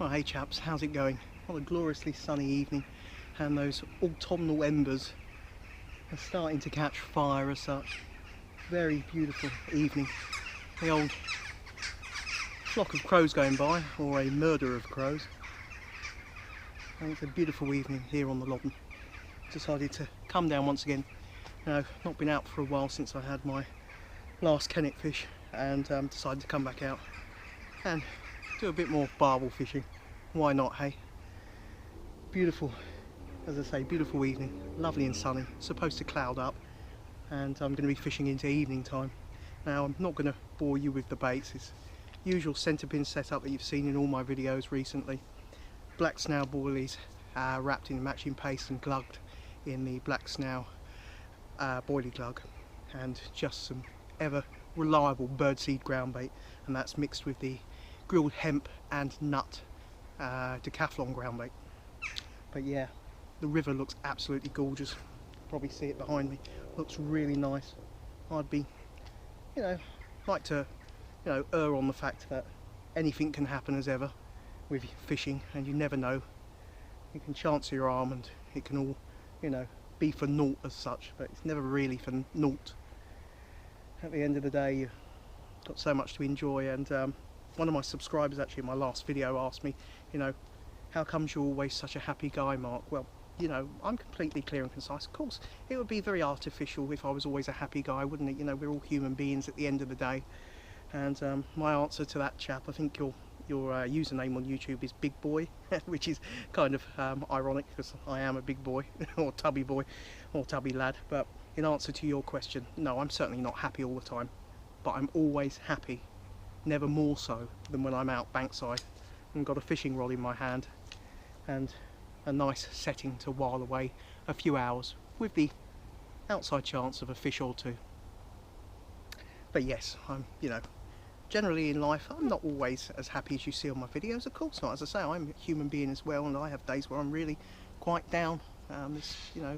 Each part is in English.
Well, hey chaps, how's it going? What a gloriously sunny evening, and those autumnal embers are starting to catch fire as such. Very beautiful evening. The old flock of crows going by, or a murder of crows. And it's a beautiful evening here on the Loddon. Decided to come down once again. Now, I've not been out for a while since I had my last kennet fish, and decided to come back out and do a bit more barbel fishing. Why not, hey? Beautiful, as I say, beautiful evening, lovely and sunny, supposed to cloud up, and I'm going to be fishing into evening time. Now, I'm not going to bore you with the baits. It's usual centrepin setup that you've seen in all my videos recently. Black snail boilies wrapped in matching paste and glugged in the black snail boilie glug, and just some ever reliable birdseed ground bait, and that's mixed with the grilled hemp and nut decathlon ground bait. But yeah, the river looks absolutely gorgeous. Probably see it behind me. Looks really nice. I'd be, like to, err on the fact that anything can happen as ever with fishing, and you never know. You can chance your arm and it can all, be for naught as such, but it's never really for naught. At the end of the day, you've got so much to enjoy, and one of my subscribers actually in my last video asked me, how comes you're always such a happy guy, Mark? Well, I'm completely clear and concise. Of course, it would be very artificial if I was always a happy guy, wouldn't it? We're all human beings at the end of the day. And my answer to that chap, I think your username on YouTube is Big Boy, which is kind of ironic because I am a big boy, or tubby boy, or tubby lad. But in answer to your question, no, I'm certainly not happy all the time, but I'm always happy, never more so than when I'm out bankside and got a fishing rod in my hand and a nice setting to while away a few hours with the outside chance of a fish or two. But yes, I'm, generally in life, I'm not always as happy as you see on my videos, of course not. As I say, I'm a human being as well, and I have days where I'm really quite down.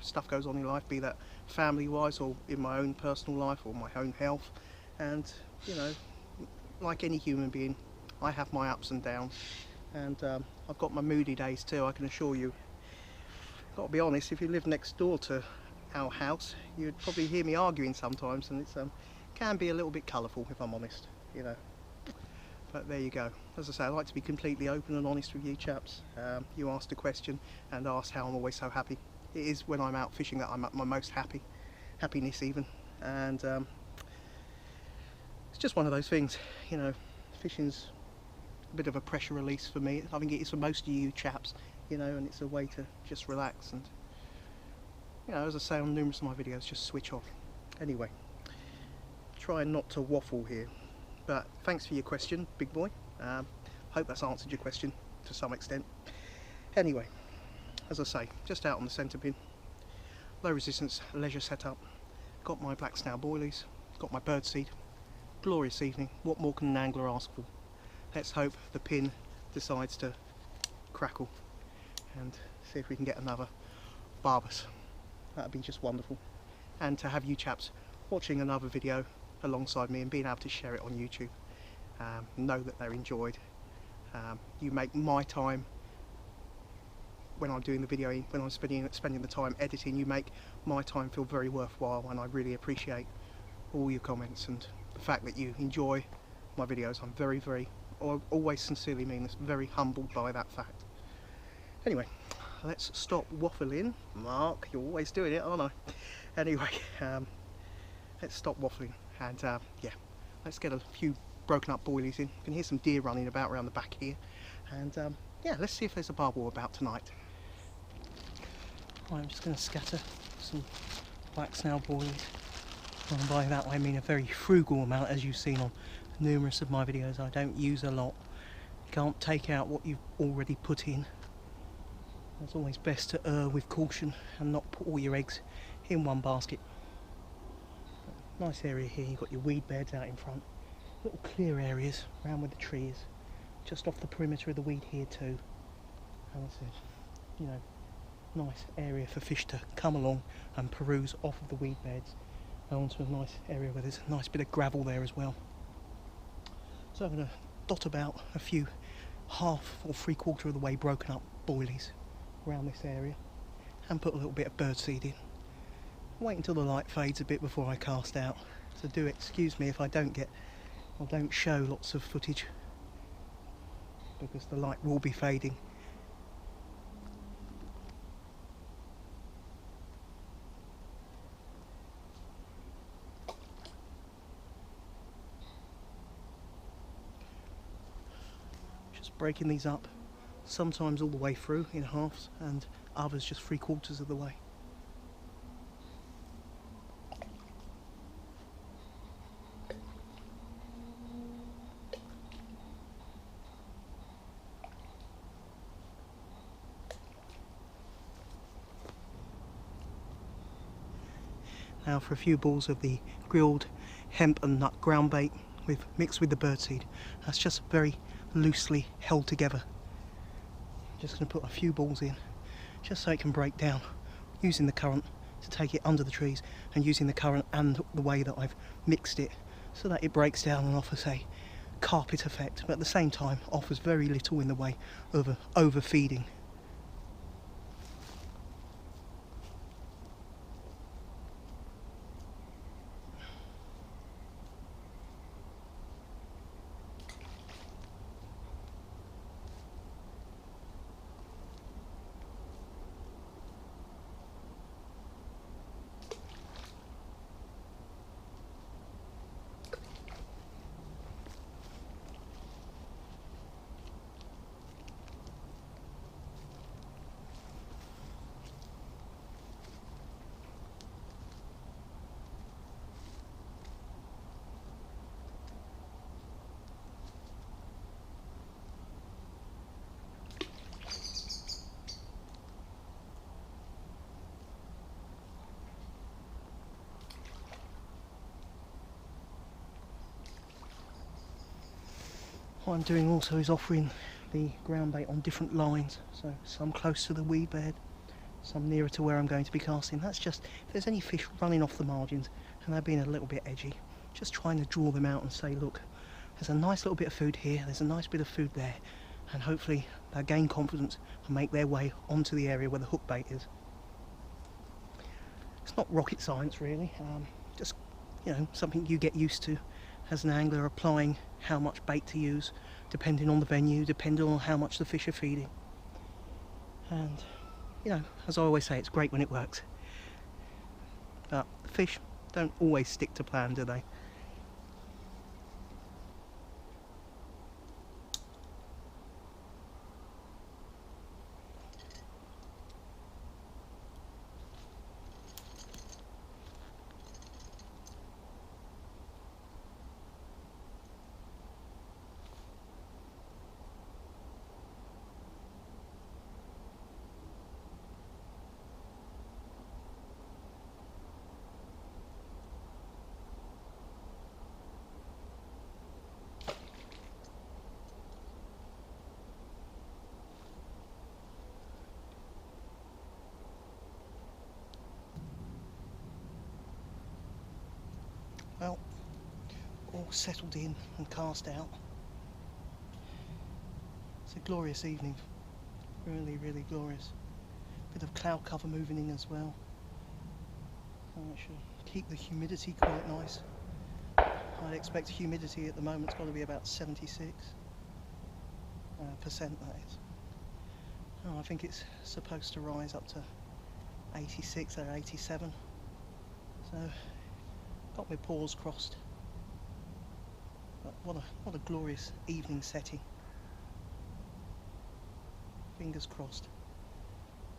Stuff goes on in life, be that family-wise or in my own personal life or my own health. And, like any human being, I have my ups and downs. And I've got my moody days too, I can assure you. Got to be honest, if you live next door to our house, you'd probably hear me arguing sometimes, and it's can be a little bit colourful, if I'm honest. But there you go. As I say, I like to be completely open and honest with you chaps. You asked a question and asked how I'm always so happy. It is when I'm out fishing that I'm at my most happiness even. And it's just one of those things, fishing's a bit of a pressure release for me. I think it is for most of you chaps, and it's a way to just relax and, as I say on numerous of my videos, just switch off. Anyway, try not to waffle here. But thanks for your question, big boy. Hope that's answered your question to some extent. Anyway, as I say, just out on the centrepin, low resistance leisure setup. Got my black snail boilies, got my birdseed. Glorious evening. What more can an angler ask for? Let's hope the pin decides to crackle and see if we can get another barbus. That'd be just wonderful. And to have you chaps watching another video alongside me and being able to share it on YouTube, know that they're enjoyed. You make my time when I'm doing the video, when I'm spending the time editing, you make my time feel very worthwhile, and I really appreciate all your comments and the fact that you enjoy my videos. I'm very, very, I always sincerely mean this, very humbled by that fact. Anyway, let's stop waffling. Mark, you're always doing it, aren't I? Anyway, let's stop waffling. And yeah, let's get a few broken up boilies in. You can hear some deer running about around the back here. And yeah, let's see if there's a barbel about tonight. I'm just going to scatter some black snail boilies. And by that I mean a very frugal amount, as you've seen on numerous of my videos. I don't use a lot. You can't take out what you've already put in. It's always best to err with caution and not put all your eggs in one basket. Nice area here, you've got your weed beds out in front, little clear areas around with the trees, just off the perimeter of the weed here too. And it's a, nice area for fish to come along and peruse off of the weed beds and onto a nice area where there's a nice bit of gravel there as well. So I'm going to dot about a few half or 3/4 of the way broken up boilies around this area and put a little bit of birdseed in. Wait until the light fades a bit before I cast out, so do excuse me if I don't show lots of footage because the light will be fading. Just breaking these up, sometimes all the way through in halves and others just 3/4 of the way. Now for a few balls of the grilled hemp and nut ground bait mixed with the birdseed. That's just very loosely held together. I'm just going to put a few balls in just so it can break down, using the current to take it under the trees and using the current and the way that I've mixed it so that it breaks down and offers a carpet effect, but at the same time offers very little in the way of overfeeding. What I'm doing also is offering the ground bait on different lines, so some close to the weed bed, some nearer to where I'm going to be casting. That's just, if there's any fish running off the margins and they're being a little bit edgy, just trying to draw them out and say, look, there's a nice little bit of food here, there's a nice bit of food there, and hopefully they'll gain confidence and make their way onto the area where the hook bait is. It's not rocket science really, just, you know, something you get used to as an angler, applying how much bait to use depending on the venue, depending on how much the fish are feeding. And you know, as I always say, it's great when it works, but the fish don't always stick to plan, do they? Well, all settled in and cast out. It's a glorious evening, really, really glorious. Bit of cloud cover moving in as well. That should keep the humidity quite nice. I'd expect humidity at the moment's got to be about 76%, that is. Oh, I think it's supposed to rise up to 86 or 87. So got my paws crossed. But what a glorious evening setting. Fingers crossed.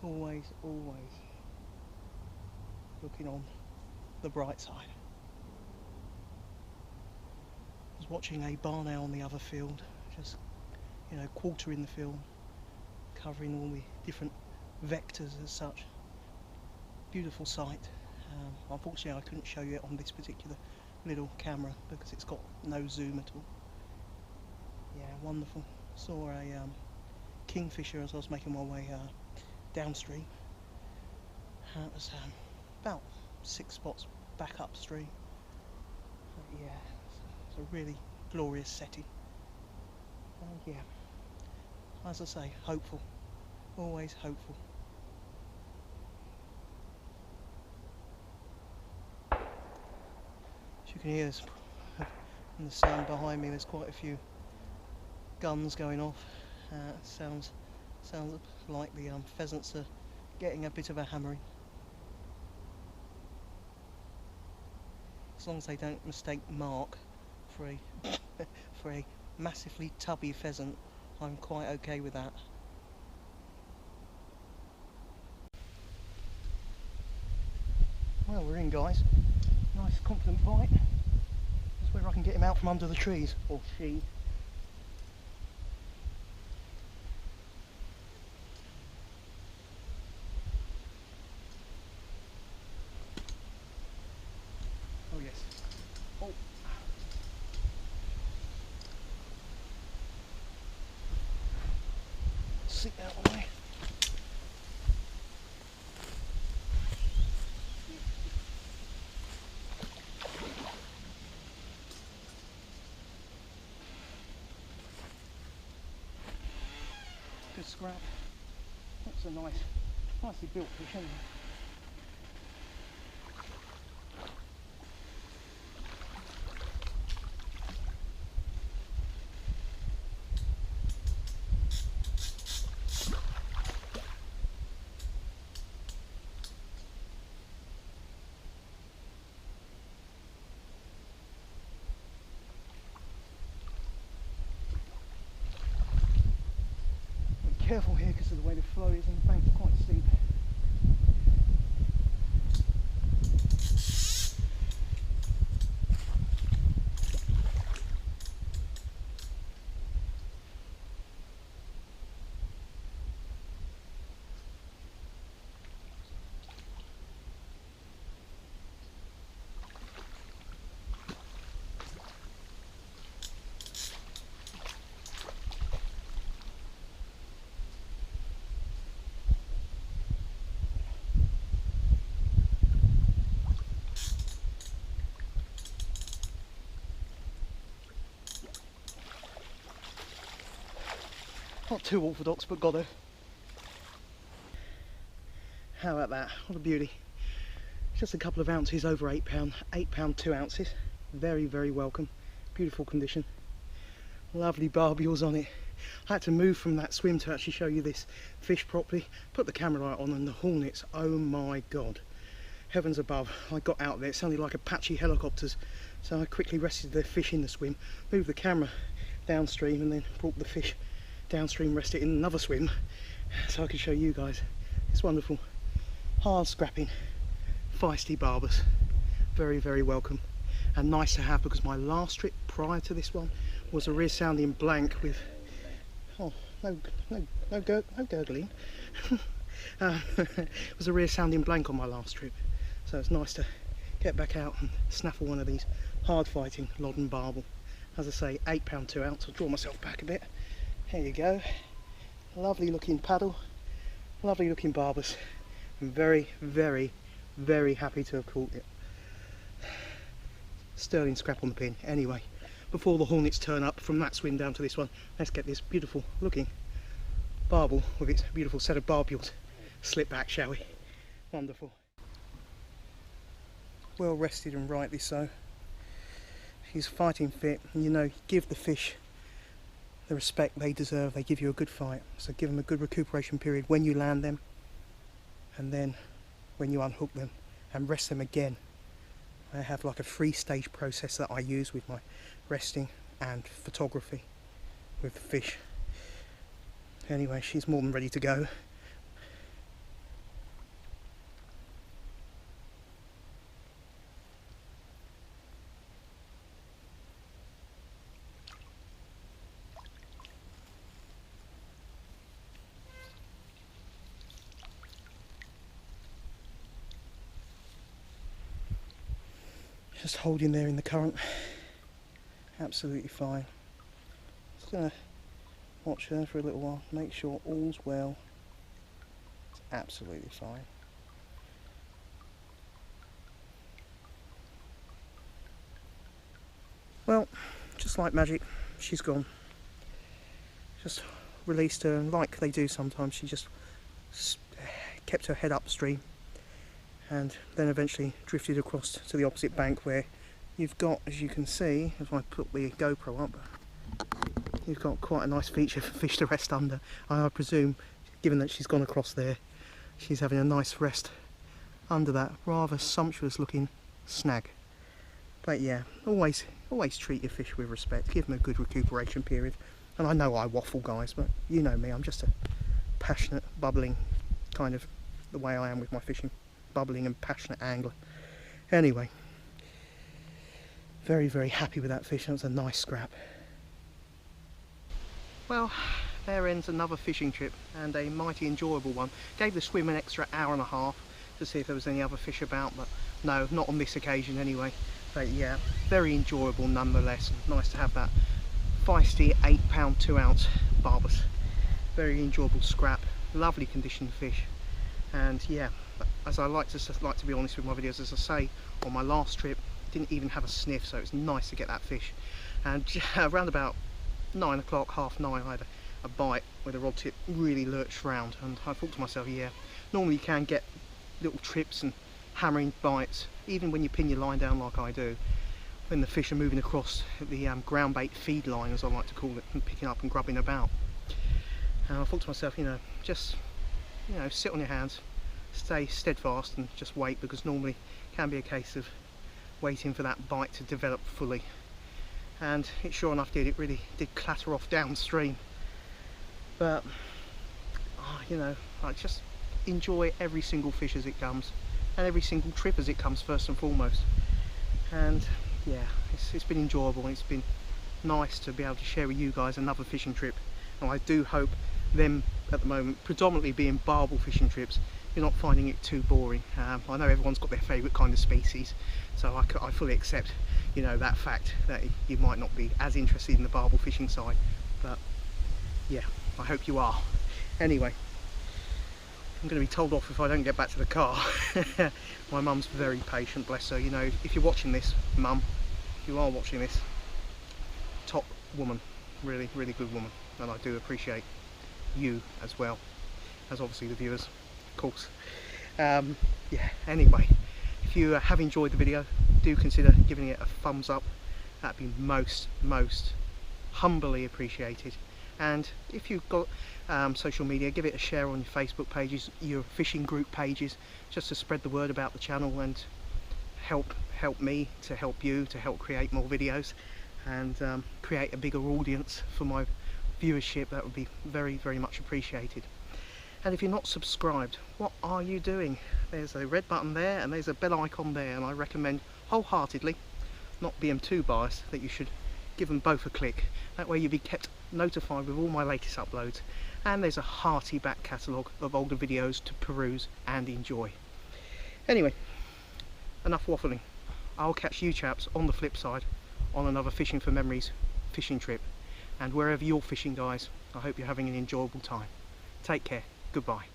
Always looking on the bright side. I was watching a barn owl on the other field, just, you know, quartering the field, covering all the different vectors as such. Beautiful sight. Unfortunately I couldn't show you it on this particular little camera because it's got no zoom at all. Yeah, wonderful. Saw a kingfisher as I was making my way downstream. It was about 6 spots back upstream. But yeah, it's a really glorious setting. Yeah, as I say, hopeful, always hopeful. As you can hear, in the sound behind me, there's quite a few guns going off. Sounds like the pheasants are getting a bit of a hammering. As long as they don't mistake Mark for a for a massively tubby pheasant, I'm quite okay with that. Well, we're in, guys. Nice confident bite. That's where I can get him out from under the trees, or she. Oh yes. Oh. Sit out of the way. Good scrap. That's a nicely built fish, isn't it? Careful here because of the way the flow is and the bank's quite steep. Not too orthodox, but got her. How about that? What a beauty. Just a couple of ounces over 8 pound, 8 pound 2 ounces. Very, very welcome. Beautiful condition. Lovely barbules on it. I had to move from that swim to actually show you this fish properly. Put the camera light on and the hornets, oh my god. Heavens above, I got out there, it sounded like Apache helicopters. So I quickly rested the fish in the swim, moved the camera downstream and then brought the fish downstream, rest it in another swim so I could show you guys. It's wonderful. Hard scrapping, feisty barbers. Very, very welcome and nice to have, because my last trip prior to this one was a rear sounding blank with no gurgling. It was a rear sounding blank on my last trip, so it's nice to get back out and snaffle one of these hard fighting Loddon barbel. As I say, 8 pound 2 ounce. I'll draw myself back a bit. There you go. Lovely looking paddle, lovely looking barbers. I'm very, very, very happy to have caught it. Sterling scrap on the pin. Anyway, before the hornets turn up from that swim down to this one, let's get this beautiful looking barbel with its beautiful set of barbules slip back, shall we? Wonderful. Well rested and rightly so. She's fighting fit, and you know, give the fish the respect they deserve. They give you a good fight, so give them a good recuperation period when you land them, and then when you unhook them and rest them again. I have like a 3-stage process that I use with my resting and photography with the fish. Anyway, she's more than ready to go. Just holding there in the current, absolutely fine. Just gonna watch her for a little while, make sure all's well. It's absolutely fine. Well, just like magic, she's gone. Just released her, and like they do sometimes, she just kept her head upstream and then eventually drifted across to the opposite bank, where you've got, as you can see, if I put the GoPro up, you've got quite a nice feature for fish to rest under. I presume, given that she's gone across there, she's having a nice rest under that rather sumptuous looking snag. But yeah, always treat your fish with respect, give them a good recuperation period. And I know I waffle, guys, but you know me, I'm just a passionate, bubbling, kind of the way I am with my fishing, bubbling and passionate angler. Anyway, very, very happy with that fish. That was a nice scrap. Well, there ends another fishing trip, and a mighty enjoyable one. Gave the swim an extra hour and a half to see if there was any other fish about, but no, not on this occasion anyway. But yeah, very enjoyable nonetheless. Nice to have that feisty 8-pound 2-ounce barbus. Very enjoyable scrap, lovely conditioned fish. And yeah, as I like to be honest with my videos, as I say, on my last trip didn't even have a sniff, so it's nice to get that fish. And around about 9 o'clock, half 9, I had a bite where the rod tip really lurched round, and I thought to myself, yeah, normally you can get little trips and hammering bites, even when you pin your line down like I do, when the fish are moving across the ground bait feed line, as I like to call it, and picking up and grubbing about. And I thought to myself, you know, just, you know, sit on your hands, stay steadfast and just wait, because normally it can be a case of waiting for that bite to develop fully. And it sure enough did. It really did clatter off downstream. But you know, I just enjoy every single fish as it comes, and every single trip as it comes, first and foremost. And yeah, it's been enjoyable, and it's been nice to be able to share with you guys another fishing trip. And I do hope them, at the moment, predominantly being barbel fishing trips, you're not finding it too boring. I know everyone's got their favourite kind of species, so I fully accept, you know, that fact that you might not be as interested in the barbel fishing side, but yeah, I hope you are. Anyway, I'm going to be told off if I don't get back to the car. My mum's very patient, bless her. You know, if you're watching this, Mum, if you are watching this, top woman, really, really good woman, and I do appreciate you as well as obviously the viewers, of course. Yeah, anyway, if you have enjoyed the video, do consider giving it a thumbs up. That'd be most humbly appreciated. And if you've got social media, give it a share on your Facebook pages, your fishing group pages, just to spread the word about the channel and help me to help you to help create more videos and create a bigger audience for my viewership. That would be very, very much appreciated. And if you're not subscribed, what are you doing? There's a red button there and there's a bell icon there, and I recommend wholeheartedly, not being too biased, that you should give them both a click. That way you'll be kept notified with all my latest uploads, and there's a hearty back catalogue of older videos to peruse and enjoy. Anyway, enough waffling. I'll catch you chaps on the flip side on another Fishing for Memories fishing trip, and wherever you're fishing, guys, I hope you're having an enjoyable time. Take care. Goodbye.